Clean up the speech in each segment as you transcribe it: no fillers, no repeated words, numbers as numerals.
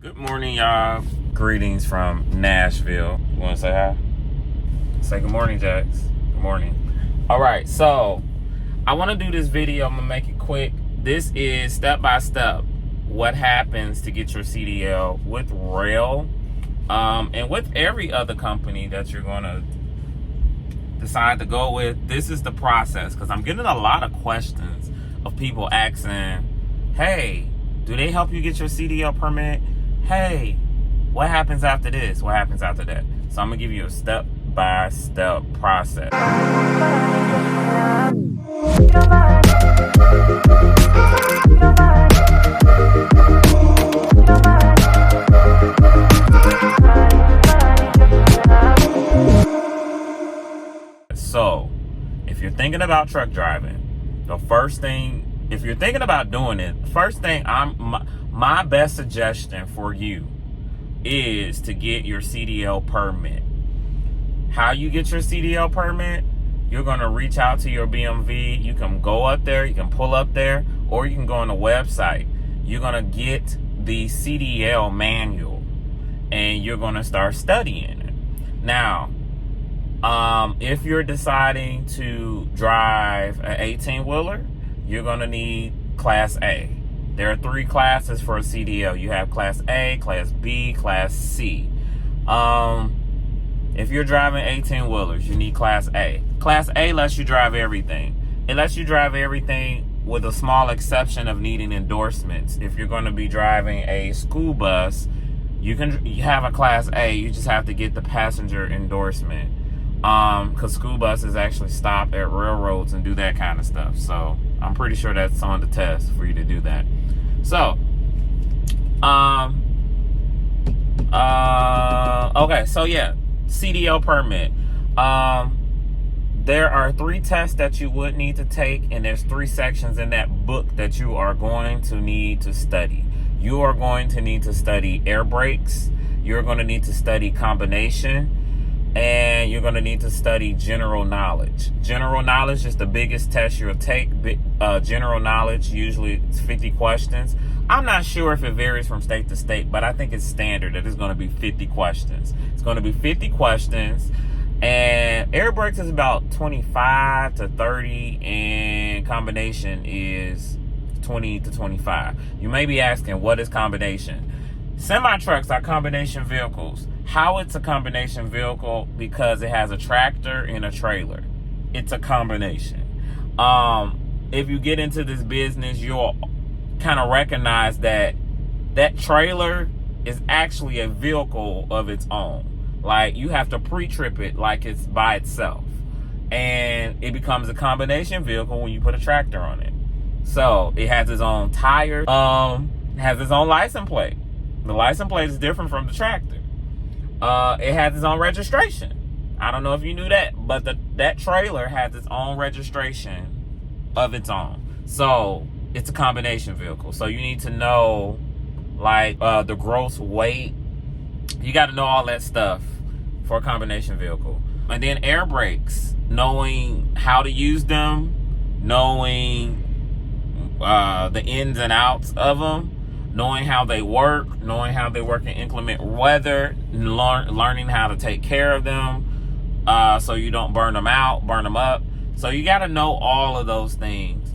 Good morning, y'all. Greetings from Nashville. You want to say hi? Say good morning, Jax. Good morning. All right, so I want to do this video. I'm going to make it quick. This is step by step what happens to get your CDL with Roehl and with every other company that you're going to decide to go with. This is the process, because I'm getting a lot of questions of people asking, hey, do they help you get your CDL permit? Hey, what happens after this? What happens after that? So I'm gonna give you a step-by-step process. So, if you're thinking about truck driving, the first thing, if you're thinking about doing it, first thing my best suggestion for you is to get your CDL permit. How you get your CDL permit? You're going to reach out to your BMV. You can go up there, you can pull up there, or you can go on the website. You're going to get the CDL manual and you're going to start studying it. Now, if you're deciding to drive an 18-wheeler, you're going to need Class A. There are 3 classes for a CDL. You have Class A, Class B, Class C. If you're driving 18-wheelers, you need Class A. Class A lets you drive everything. It lets you drive everything with a small exception of needing endorsements. If you're going to be driving a school bus, you have a Class A. You just have to get the passenger endorsement. Because school buses actually stop at railroads and do that kind of stuff. So I'm pretty sure that's on the test for you to do that. So, okay, so yeah, CDL permit. There are 3 tests that you would need to take, and there's 3 sections in that book that you are going to need to study. You are going to need to study air brakes. You're going to need to study combination. And you're going to need to study general knowledge. General knowledge is the biggest test you'll take. General knowledge, usually it's 50 questions. I'm not sure if it varies from state to state, but I think it's standard that it's going to be 50 questions. It's going to be 50 questions. And air brakes is about 25 to 30, and combination is 20 to 25. You may be asking, what is combination? Semi-trucks are combination vehicles. How it's a combination vehicle? Because it has a tractor and a trailer. It's a combination. If you get into this business, you'll kind of recognize that that trailer is actually a vehicle of its own. Like, you have to pre-trip it like it's by itself. And it becomes a combination vehicle when you put a tractor on it. So it has its own tires, has its own license plate. The license plate is different from the tractor. It has its own registration. I don't know if you knew that, but that trailer has its own registration of its own. So it's a combination vehicle. So you need to know, like, the gross weight. You got to know all that stuff for a combination vehicle. And then air brakes, knowing how to use them, knowing the ins and outs of them, knowing how they work in inclement weather, learning how to take care of them so you don't burn them up. So you got to know all of those things.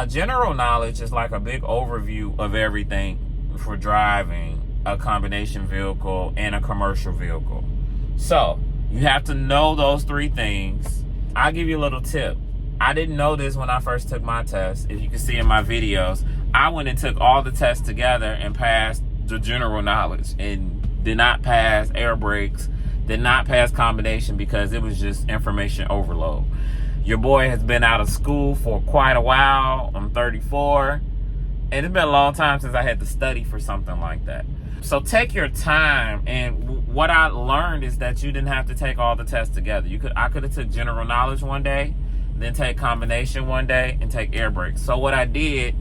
General knowledge is like a big overview of everything for driving a combination vehicle and a commercial vehicle. So you have to know those 3 things. I'll give you a little tip. I didn't know this when I first took my test. If you can see in my videos, I went and took all the tests together and passed the general knowledge and did not pass air brakes, did not pass combination, because it was just information overload. Your boy has been out of school for quite a while. I'm 34, and it's been a long time since I had to study for something like that. So take your time, and what I learned is that you didn't have to take all the tests together. I could have took general knowledge one day, then take combination one day, and take air brakes. So what I did,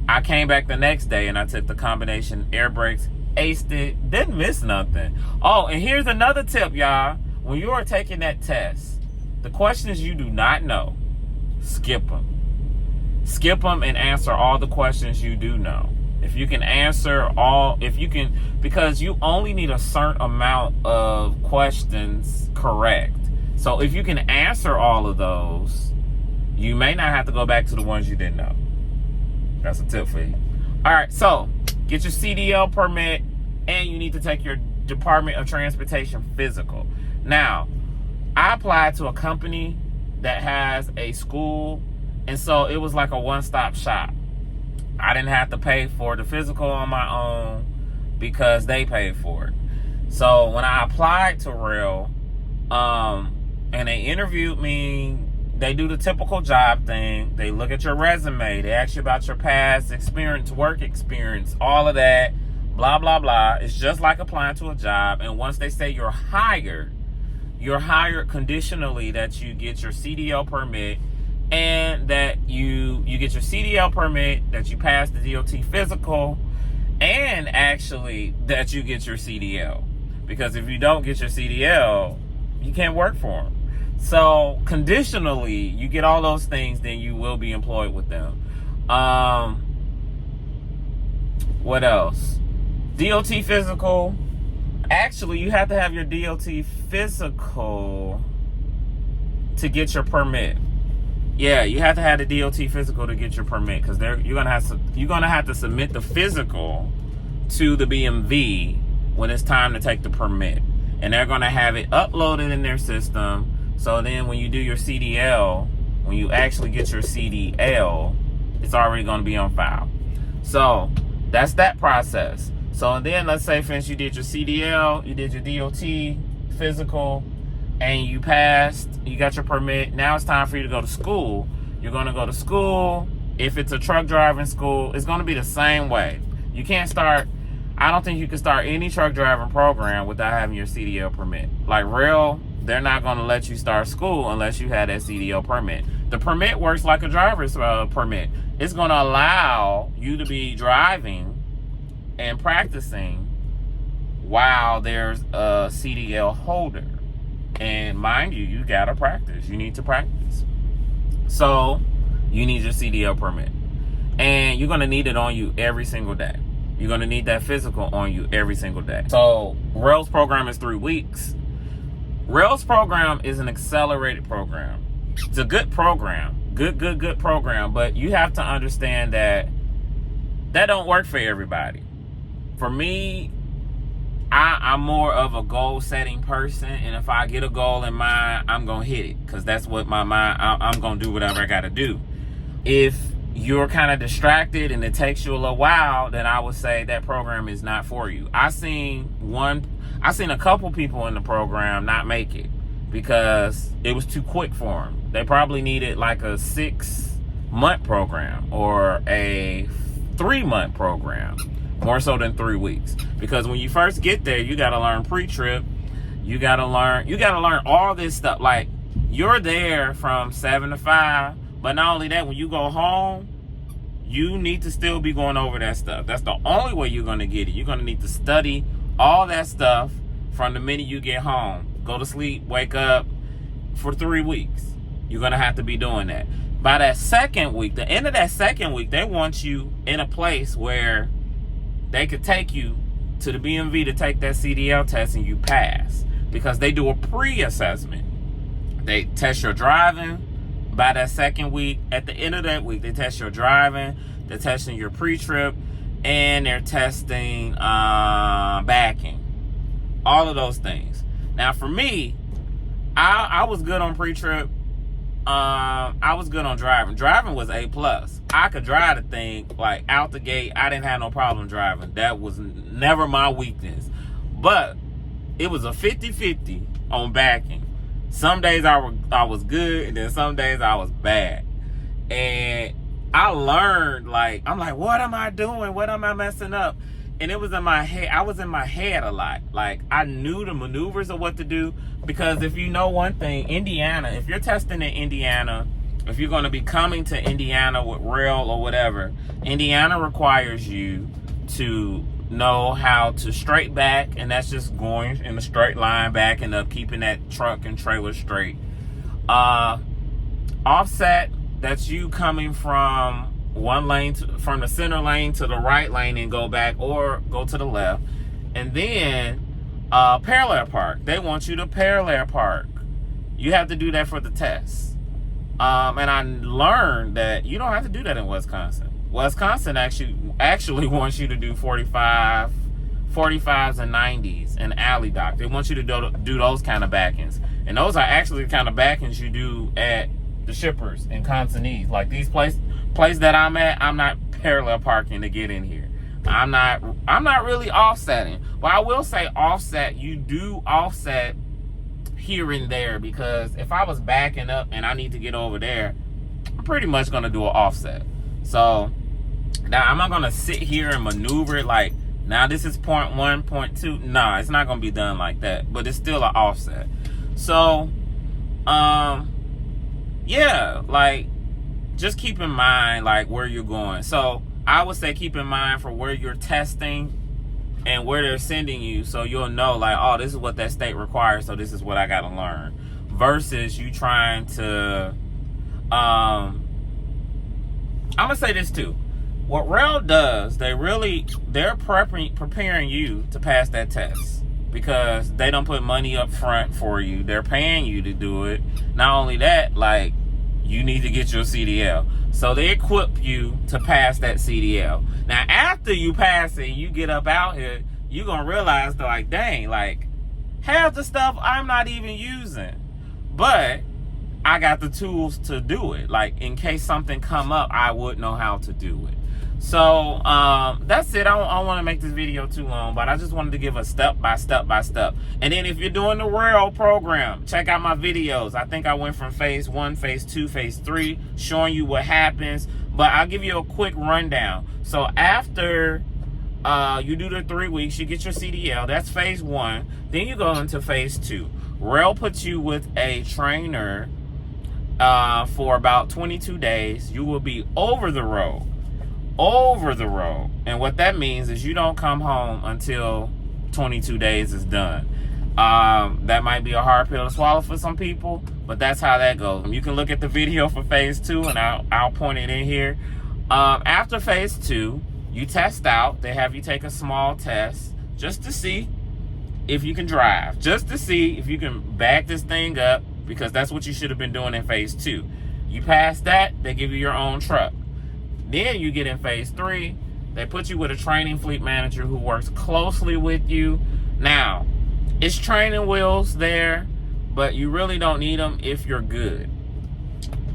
I came back the next day and I took the combination air brakes, aced it, didn't miss nothing. Oh, and here's another tip, y'all. When you are taking that test, the questions you do not know, skip them. Skip them and answer all the questions you do know. If you can answer all, because you only need a certain amount of questions correct. So if you can answer all of those, you may not have to go back to the ones you didn't know. That's a tip for you. All right, so get your CDL permit, and you need to take your Department of Transportation physical. Now, I applied to a company that has a school, and so it was like a one-stop shop. I didn't have to pay for the physical on my own because they paid for it. So when I applied to Roehl, and they interviewed me, they do the typical job thing. They look at your resume. They ask you about your past experience, work experience, all of that, blah, blah, blah. It's just like applying to a job. And once they say you're hired conditionally that you get your CDL permit, and that you get your CDL permit, that you pass the DOT physical, and actually that you get your CDL. Because if you don't get your CDL, you can't work for them. So conditionally, you get all those things, then you will be employed with them. What else? DOT physical. Actually, you have to have your DOT physical to get your permit. Yeah, you have to have the DOT physical to get your permit, because you're gonna have to submit the physical to the BMV when it's time to take the permit, and they're gonna have it uploaded in their system. So then, when you do your CDL, when you actually get your CDL, it's already gonna be on file. So that's that process. So then, let's say, for instance, you did your CDL, you did your DOT physical, and you passed, you got your permit. Now it's time for you to go to school. You're going to go to school. If it's a truck driving school, it's going to be the same way. You can't start, I don't think you can start any truck driving program without having your CDL permit. Like Roehl, they're not going to let you start school unless you had that CDL permit. The permit works like a driver's permit. It's going to allow you to be driving and practicing while there's a CDL holder. And mind you, you gotta practice. You need to practice. So you need your CDL permit. And you're gonna need it on you every single day. You're gonna need that physical on you every single day. So Roehl's program is 3 weeks. Roehl's program is an accelerated program. It's a good program. Good program. But you have to understand that don't work for everybody. For me, I'm more of a goal-setting person, and if I get a goal in mind, I'm going to hit it, because that's what my mind, I'm going to do whatever I got to do. If you're kind of distracted and it takes you a little while, then I would say that program is not for you. I seen a couple people in the program not make it because it was too quick for them. They probably needed like a 6-month program or a 3-month program. More so than 3 weeks. Because when you first get there, you gotta learn pre-trip. You gotta learn all this stuff. Like, you're there from 7 to 5, but not only that, when you go home, you need to still be going over that stuff. That's the only way you're gonna get it. You're gonna need to study all that stuff from the minute you get home. Go to sleep, wake up for 3 weeks. You're gonna have to be doing that. By that second week, the end of that second week, they want you in a place where they could take you to the BMV to take that CDL test and you pass, because they do a pre-assessment. They test your driving by that second week. At the end of that week, they test your driving, they're testing your pre-trip, and they're testing backing. All of those things. Now for me, I was good on pre-trip. I was good on driving. Driving was A+. I could drive the thing like out the gate. I didn't have no problem driving. That was never my weakness. But it was a 50-50 on backing. Some days I was good, and then some days I was bad. And I learned, like, I'm like, what am I doing? What am I messing up? And it was in my head. I was in my head a lot. Like, I knew the maneuvers of what to do. Because if you know one thing, Indiana, if you're testing in Indiana, if you're going to be coming to Indiana with Roehl or whatever, Indiana requires you to know how to straight back, and that's just going in a straight line, backing up, keeping that truck and trailer straight. Offset, that's you coming from one lane from the center lane to the right lane and go back, or go to the left. And then parallel park. They want you to parallel park. You have to do that for the test. And I learned that you don't have to do that in Wisconsin. Wisconsin actually wants you to do 45, 45s and 90s and alley dock. They want you to do those kind of backings. And those are actually the kind of backings you do at the shippers and consignees. Like these place that I'm at, I'm not parallel parking to get in here. I'm not really offsetting. But I will say offset, you do offset here and there, because if I was backing up and I need to get over there, I'm pretty much going to do an offset. So now I'm not going to sit here and maneuver it like, now this is 0.1, 0.2. Nah, it's not going to be done like that, but it's still an offset. So, yeah, like, just keep in mind, like, where you're going. So I would say keep in mind for where you're testing and where they're sending you, so you'll know, like, oh, this is what that state requires, so this is what I got to learn. Versus you trying to, I'm going to say this too. What Roehl does, they're preparing you to pass that test, because they don't put money up front for you. They're paying you to do it. Not only that, like, you need to get your CDL. So they equip you to pass that CDL. Now, after you pass it, you get up out here, you're going to realize, like, dang, like, half the stuff I'm not even using. But I got the tools to do it. Like, in case something come up, I would know how to do it. So, that's it. I don't want to make this video too long, but I just wanted to give a step by step. And then if you're doing the Roehl program, check out my videos. I think I went from phase 1, phase 2, phase 3, showing you what happens. But I'll give you a quick rundown. So after you do the 3 weeks, you get your CDL. That's phase 1. Then you go into phase 2. Roehl puts you with a trainer for about 22 days. You will be over the road. And what that means is you don't come home until 22 days is done. That might be a hard pill to swallow for some people, but that's how that goes. You can look at the video for phase 2, and I'll point it in here. After phase 2, you test out. They have you take a small test just to see if you can drive, just to see if you can back this thing up, because that's what you should have been doing in phase 2. You pass that, they give you your own truck. Then you get in phase 3. They put you with a training fleet manager who works closely with you. Now, it's training wheels there, but you really don't need them if you're good.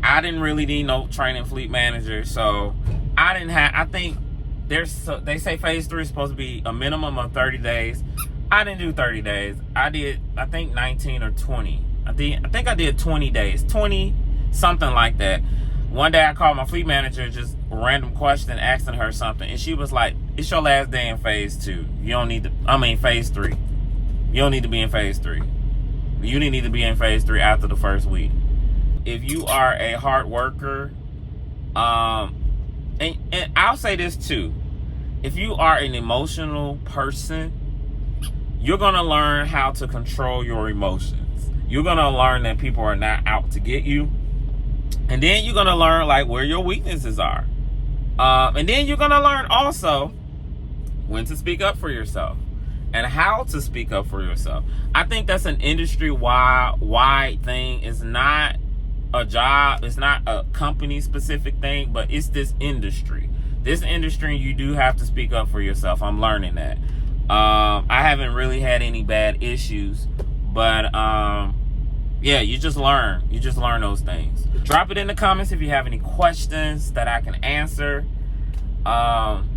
I didn't really need no training fleet manager, so I think they say phase 3 is supposed to be a minimum of 30 days. I didn't do 30 days. I did, I think 19 or 20. I think I did 20 days, 20, something like that. One day I called my fleet manager, just a random question, asking her something. And she was like, it's your last day in phase 2. You don't need to, phase 3. You don't need to be in phase 3. You didn't need to be in phase 3 after the first week. If you are a hard worker, and I'll say this too. If you are an emotional person, you're going to learn how to control your emotions. You're going to learn that people are not out to get you. And then you're going to learn, like, where your weaknesses are. And then you're going to learn also when to speak up for yourself and how to speak up for yourself. I think that's an industry-wide thing. It's not a job. It's not a company-specific thing, but it's this industry. This industry, you do have to speak up for yourself. I'm learning that. I haven't really had any bad issues, but yeah, you just learn. You just learn those things. Drop it in the comments if you have any questions that I can answer. I'm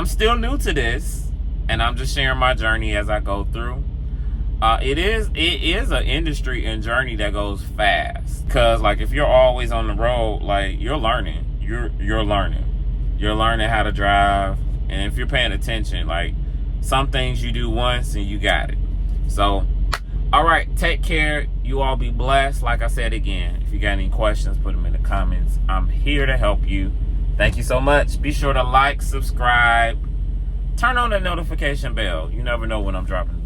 still new to this, and I'm just sharing my journey as I go through. It is an industry and journey that goes fast. Cause like if you're always on the road, like you're learning. You're learning. You're learning how to drive, and if you're paying attention, like some things you do once and you got it. So. All right, take care. You all be blessed. Like I said again, if you got any questions, put them in the comments. I'm here to help you. Thank you so much. Be sure to like, subscribe, turn on the notification bell. You never know when I'm dropping